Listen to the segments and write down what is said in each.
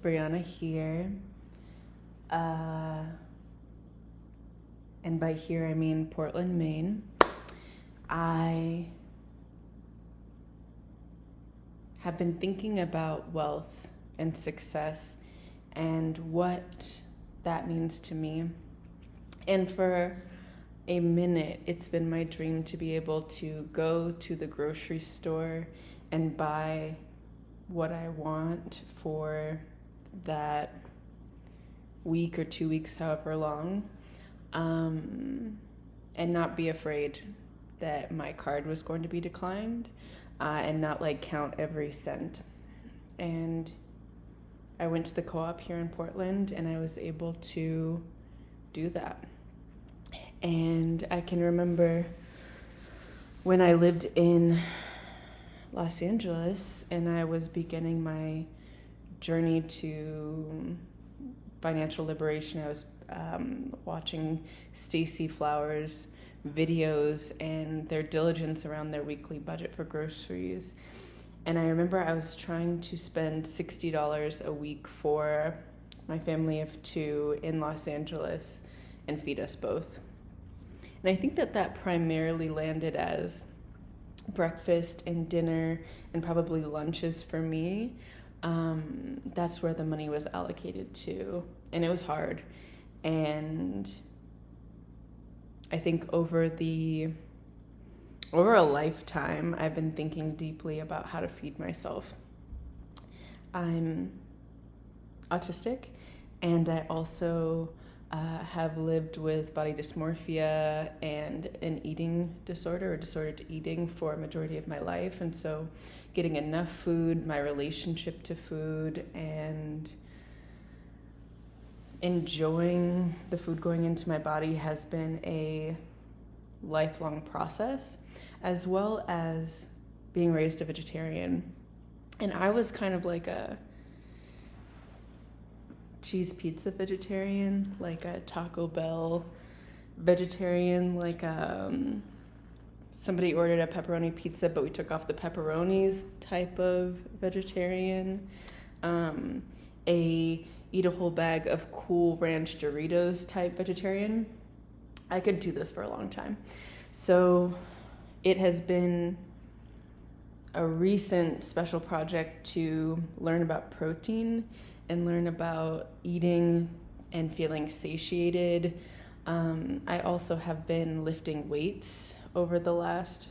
Brianna here. And by here I mean Portland, Maine. I have been thinking about wealth and success and what that means to me. And for a minute, it's been my dream to be able to go to the grocery store and buy what I want for that week or 2 weeks, however long, and not be afraid that my card was going to be declined, and not like count every cent. And I went to the co-op here in Portland and I was able to do that. And I can remember when I lived in Los Angeles and I was beginning my journey to financial liberation. I was watching Stacey Flowers videos and their diligence around their weekly budget for groceries. And I remember I was trying to spend $60 a week for my family of 2 in Los Angeles and feed us both. And I think that primarily landed as breakfast and dinner and probably lunches for me. That's where the money was allocated to, and it was hard. And I think over a lifetime, I've been thinking deeply about how to feed myself. I'm autistic, and I also have lived with body dysmorphia and an eating disorder or disordered eating for a majority of my life. And so getting enough food, my relationship to food, and enjoying the food going into my body has been a lifelong process, as well as being raised a vegetarian. And I was kind of like a cheese pizza vegetarian, like a Taco Bell vegetarian, like somebody ordered a pepperoni pizza but we took off the pepperonis type of vegetarian, a eat a whole bag of Cool Ranch Doritos type vegetarian. I could do this for a long time. So it has been a recent special project to learn about protein and learn about eating and feeling satiated. I also have been lifting weights over the last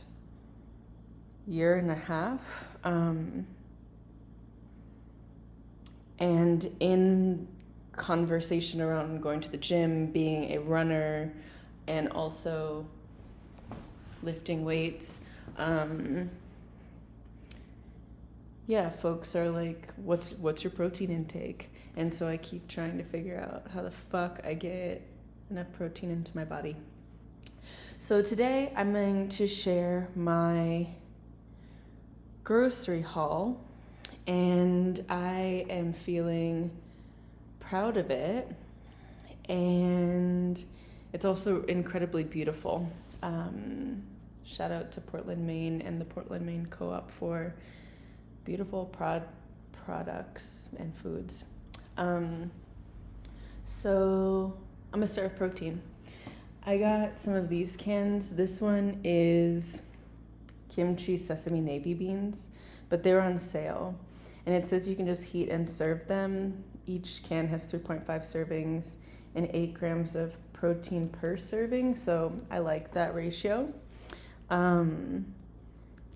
year and a half. And in conversation around going to the gym, being a runner, and also lifting weights, folks are like, what's your protein intake? And so I keep trying to figure out how the fuck I get enough protein into my body. So today I'm going to share my grocery haul, and I am feeling proud of it, and it's also incredibly beautiful. Shout out to Portland, Maine and the Portland, Maine Co-op for beautiful products and foods. So I'm gonna start with protein. I got some of these cans. This one is kimchi sesame navy beans, but they're on sale. And it says you can just heat and serve them. Each can has 3.5 servings and 8 grams of protein per serving. So I like that ratio.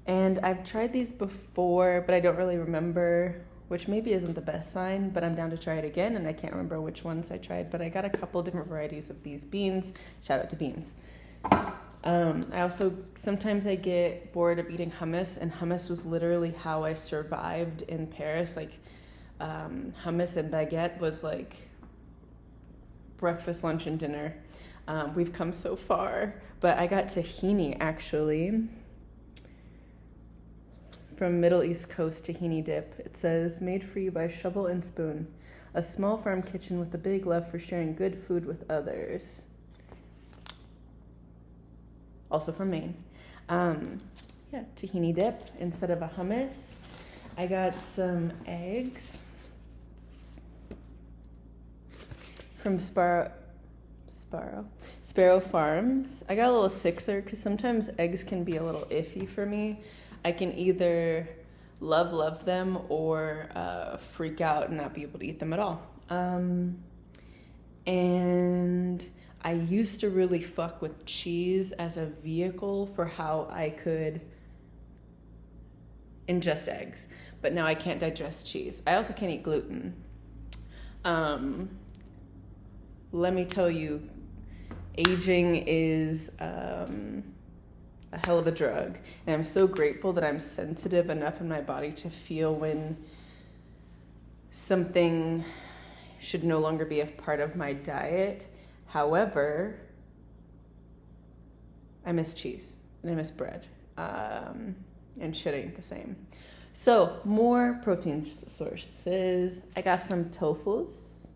And I've tried these before, but I don't really remember, which maybe isn't the best sign, but I'm down to try it again, and I can't remember which ones I tried, but I got a couple different varieties of these beans. Shout out to beans. I also, sometimes I get bored of eating hummus, and hummus was literally how I survived in Paris. Like, hummus and baguette was like breakfast, lunch, and dinner. We've come so far, but I got tahini actually. From Middle East Coast tahini dip. It says, made for you by Shovel and Spoon, a small farm kitchen with a big love for sharing good food with others. Also from Maine. Tahini dip instead of a hummus. I got some eggs. from Sparrow Farms. I got a little sixer because sometimes eggs can be a little iffy for me. I can either love them or freak out and not be able to eat them at all. And I used to really fuck with cheese as a vehicle for how I could ingest eggs, but now I can't digest cheese. I also can't eat gluten. Let me tell you, aging is a hell of a drug, and I'm so grateful that I'm sensitive enough in my body to feel when something should no longer be a part of my diet. However, I miss cheese and I miss bread, and shit ain't the same. So more protein sources. I got some tofus.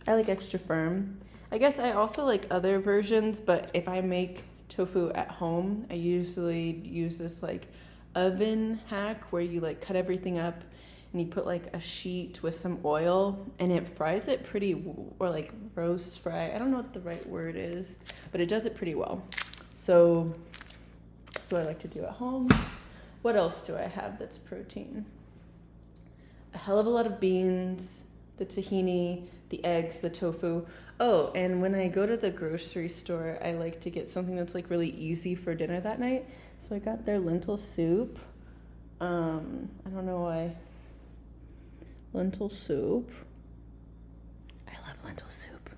I like extra firm. I guess I also like other versions, but if I make tofu at home, I usually use this like oven hack where you like cut everything up and you put like a sheet with some oil and it fries it pretty, or like roast fry. I don't know what the right word is, but it does it pretty well. So I like to do at home. What else do I have that's protein? A hell of a lot of beans, the tahini, the eggs, the tofu. Oh, and when I go to the grocery store, I like to get something that's like really easy for dinner that night. So I got their lentil soup. I don't know why. Lentil soup. I love lentil soup.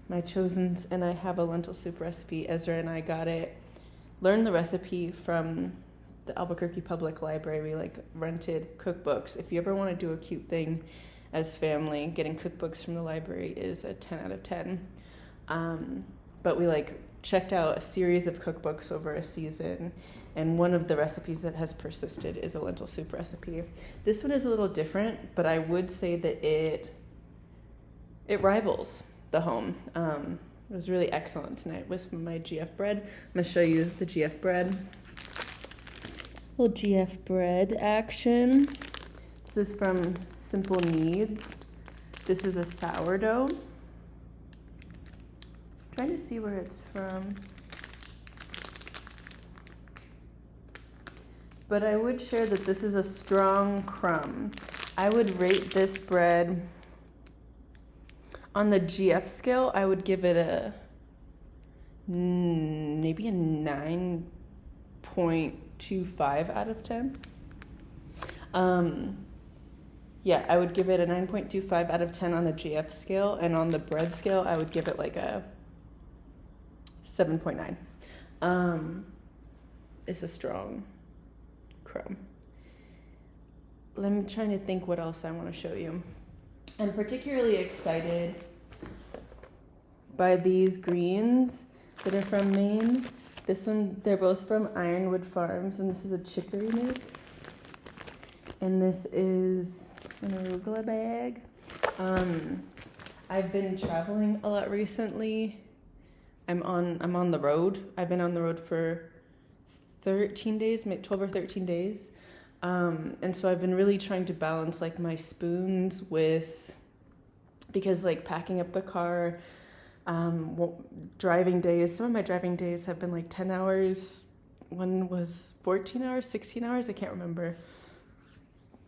My chosens and I have a lentil soup recipe. Ezra and I learned the recipe from the Albuquerque Public Library. We like rented cookbooks. If you ever want to do a cute thing as family, getting cookbooks from the library is a 10 out of 10. But we like checked out a series of cookbooks over a season, and one of the recipes that has persisted is a lentil soup recipe. This one is a little different, but I would say that it rivals the home. It was really excellent tonight with my GF bread. I'm gonna show you the GF bread. Little GF bread action. This is from Simple Needs. This is a sourdough. Trying to see where it's from. But I would share that this is a strong crumb. I would rate this bread on the GF scale. I would give it maybe a 9.25 out of 10. Yeah, I would give it a 9.25 out of 10 on the GF scale, and on the bread scale, I would give it like a 7.9. It's a strong crumb. I'm trying to think what else I want to show you. I'm particularly excited by these greens that are from Maine. This one, they're both from Ironwood Farms, and this is a chicory mix. And this is an arugula bag. I've been traveling a lot recently. I'm on the road. I've been on the road for 13 days, maybe 12 or 13 days. And so I've been really trying to balance like my spoons because like packing up the car, driving days, some of my driving days have been like 10 hours. One was 14 hours, 16 hours, I can't remember.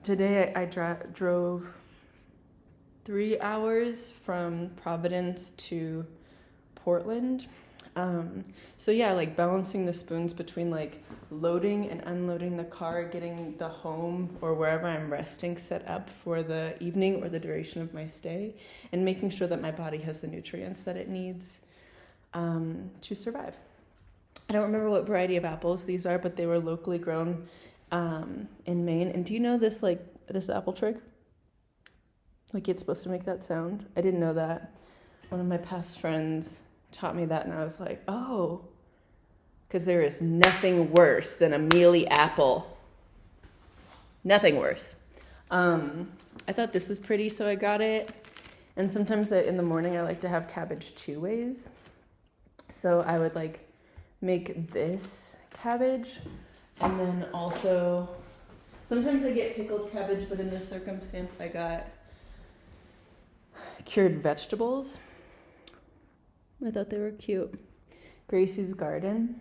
Today I drove 3 hours from Providence to Portland. So yeah, like balancing the spoons between like loading and unloading the car, getting the home or wherever I'm resting set up for the evening or the duration of my stay, and making sure that my body has the nutrients that it needs to survive. I don't remember what variety of apples these are, but they were locally grown in Maine. And do you know this apple trick? Like it's supposed to make that sound? I didn't know that. One of my past friends taught me that, and I was like, oh, because there is nothing worse than a mealy apple. Nothing worse. I thought this was pretty, so I got it. And sometimes in the morning I like to have cabbage 2 ways. So I would like make this cabbage, and then also sometimes I get pickled cabbage, but in this circumstance I got cured vegetables. I thought they were cute. Gracie's Garden.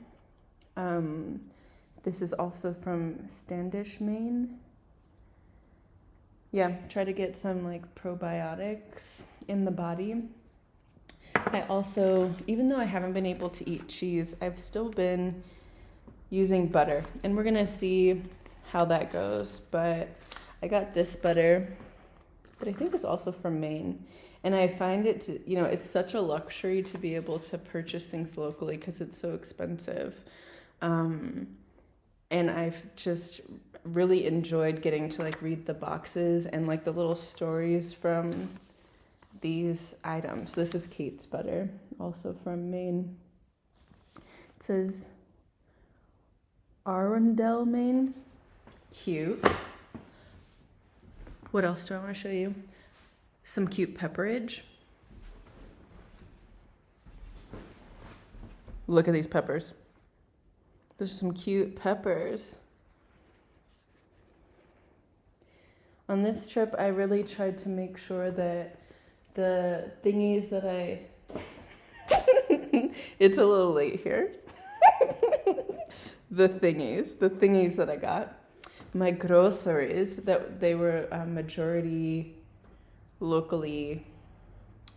This is also from Standish, Maine. Yeah, try to get some like probiotics in the body. I also, even though I haven't been able to eat cheese, I've still been using butter, and we're gonna see how that goes. But I got this butter that I think is also from Maine, and I find it to, it's such a luxury to be able to purchase things locally because it's so expensive. And I've just really enjoyed getting to like read the boxes and like the little stories from these items. This is Kate's butter, also from Maine. It says Arundel, Maine. Cute. What else do I want to show you? Some cute pepperage. Look at these peppers. There's some cute peppers. On this trip, I really tried to make sure that the thingies that it's a little late here. The thingies that I got, my groceries, that they were majority locally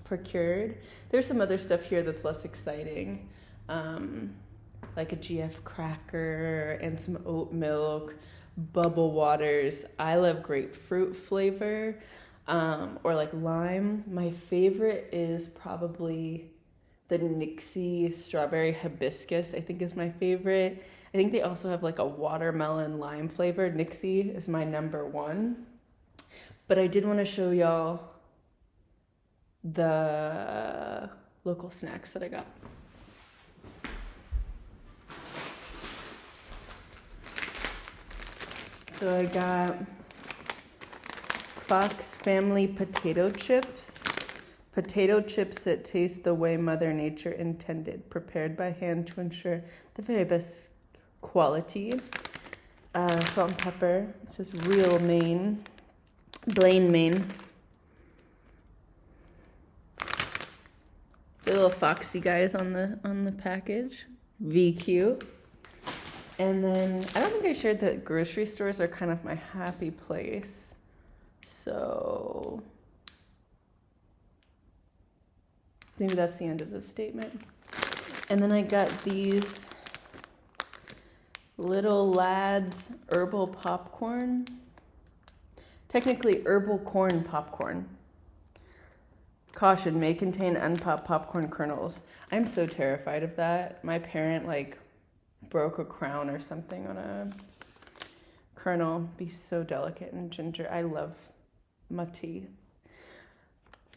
procured. There's some other stuff here that's less exciting, like a GF cracker and some oat milk, bubble waters. I love grapefruit flavor, or like lime. My favorite is probably the Nixie strawberry hibiscus, I think is my favorite. I think they also have like a watermelon lime flavor. Nixie is my number one. But I did want to show y'all the local snacks that I got. So I got Fox Family potato chips. Potato chips that taste the way Mother Nature intended, prepared by hand to ensure the very best quality. Salt and pepper. It says real Maine. Blaine, Maine. The little foxy guys on the package. VQ. And then I don't think I shared that grocery stores are kind of my happy place. So maybe that's the end of the statement. And then I got these Little Lads herbal popcorn. Technically herbal corn popcorn. Caution, may contain unpopped popcorn kernels. I'm so terrified of that. My parent broke a crown or something on a kernel. Be so delicate and ginger. I love my tea.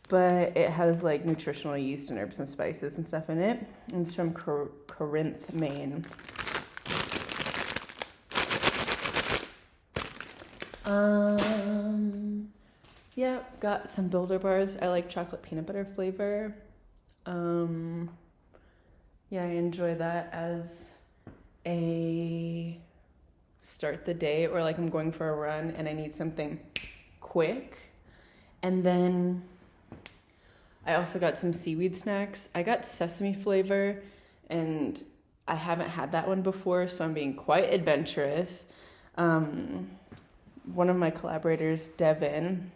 But it has nutritional yeast and herbs and spices and stuff in it. And it's from Corinth, Maine. Yeah, got some Builder bars. I like chocolate peanut butter flavor. Yeah, I enjoy that as a start the day, or I'm going for a run and I need something quick. And then I also got some seaweed snacks. I got sesame flavor, and I haven't had that one before, so I'm being quite adventurous. One of my collaborators, Devin,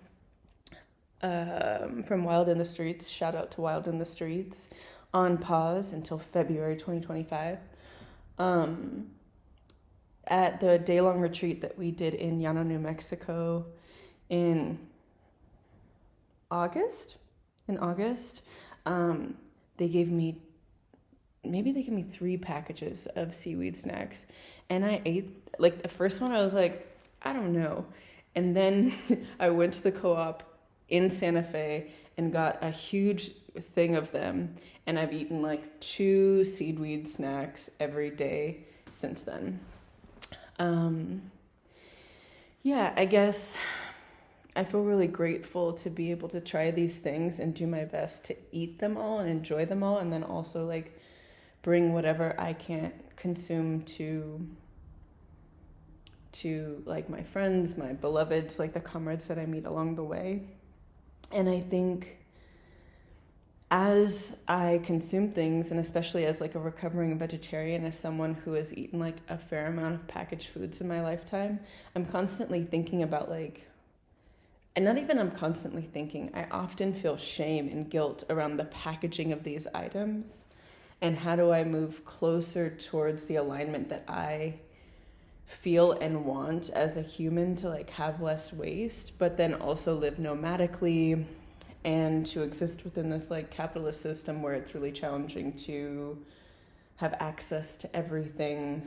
from Wild in the Streets, shout out to Wild in the Streets, on pause until February 2025. At the day-long retreat that we did in Llano, New Mexico in August, they gave me 3 packages of seaweed snacks, and I ate the first one. I was like, I don't know, and then I went to the co-op in Santa Fe and got a huge thing of them, and I've eaten 2 seaweed snacks every day since then. Yeah, I guess I feel really grateful to be able to try these things and do my best to eat them all and enjoy them all, and then also bring whatever I can't consume to my friends, my beloveds, the comrades that I meet along the way. And I think as I consume things, and especially as like a recovering vegetarian, as someone who has eaten like a fair amount of packaged foods in my lifetime, I'm constantly thinking about like, and not even I'm constantly thinking, I often feel shame and guilt around the packaging of these items. And how do I move closer towards the alignment that I feel and want as a human, to like have less waste, but then also live nomadically and to exist within this like capitalist system where it's really challenging to have access to everything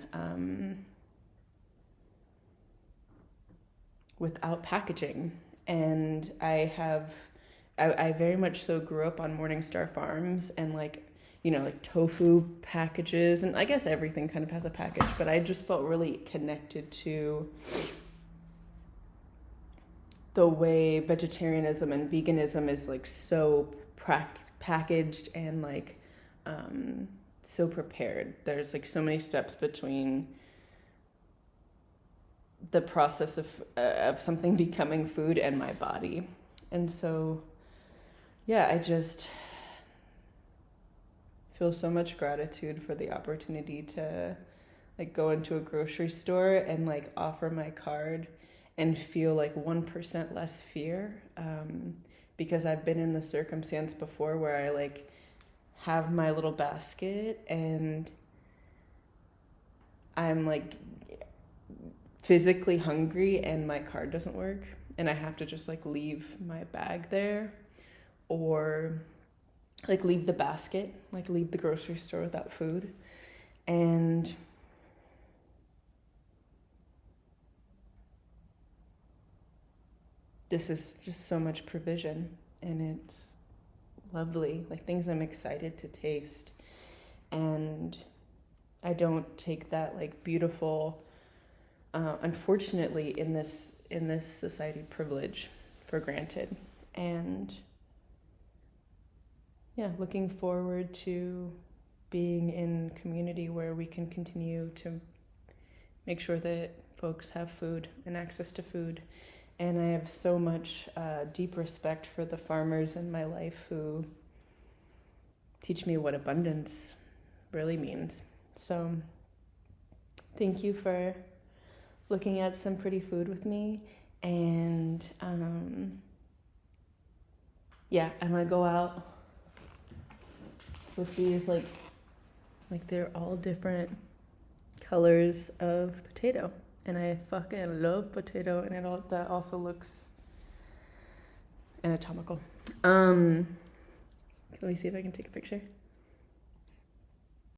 without packaging. And I very much so grew up on Morningstar Farms and like, you know, like tofu packages, and I guess everything kind of has a package, but I just felt really connected to the way vegetarianism and veganism is like so packaged and like so prepared. There's like so many steps between the process of something becoming food and my body. And so, yeah, I just feel so much gratitude for the opportunity to like go into a grocery store and like offer my card and feel like 1% less fear, because I've been in the circumstance before where I like have my little basket and I'm like physically hungry and my card doesn't work and I have to just like leave my bag there, or like leave the basket, like leave the grocery store without food. And this is just so much provision and it's lovely, like things I'm excited to taste. And I don't take that like beautiful, unfortunately in this society, privilege for granted. And yeah, looking forward to being in community where we can continue to make sure that folks have food and access to food. And I have so much deep respect for the farmers in my life who teach me what abundance really means. So thank you for looking at some pretty food with me. And yeah, I'm gonna go out with these like they're all different colors of potato, and I fucking love potato, and that also looks anatomical. Let me see if I can take a picture.